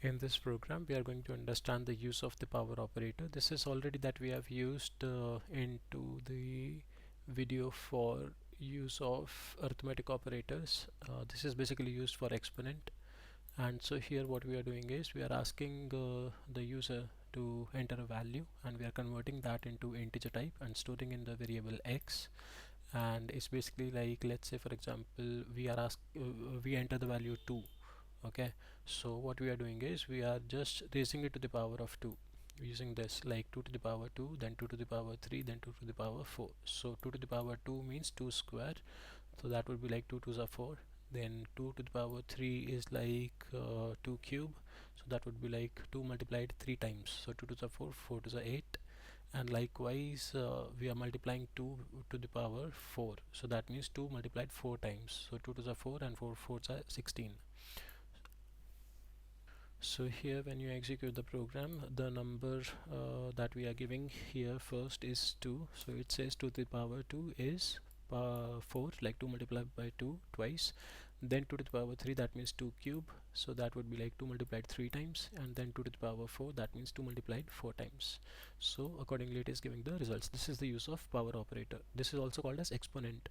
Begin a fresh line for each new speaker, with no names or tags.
In this program we are going to understand the use of the power operator. This is already that we have used into the video for use of arithmetic operators. This is basically used for exponent, and so here what we are doing is we are asking the user to enter a value, and we are converting that into integer type and storing in the variable x. And it's basically like, let's say for example we enter the value 2. Okay, so what we are doing is we are just raising it to the power of 2 using this, like 2 to the power 2, then 2 to the power 3, then 2 to the power 4. So 2 to the power 2 means 2 square, so that would be like 2 2s are 4. Then 2 to the power 3 is like 2 cube, so that would be like 2 multiplied 3 times, so 2 2s are 4, 4 2s are 8. And likewise we are multiplying 2 to the power 4, so that means 2 multiplied 4 times, so 2 2s are 4 and 4 4s are 16. So here when you execute the program, the number that we are giving here first is 2, so it says 2 to the power 2 is 4, like 2 multiplied by 2 twice. Then 2 to the power 3, that means 2 cube, so that would be like 2 multiplied 3 times. And then 2 to the power 4, that means 2 multiplied 4 times. So accordingly it is giving the results. This is the use of power operator. This is also called as exponent.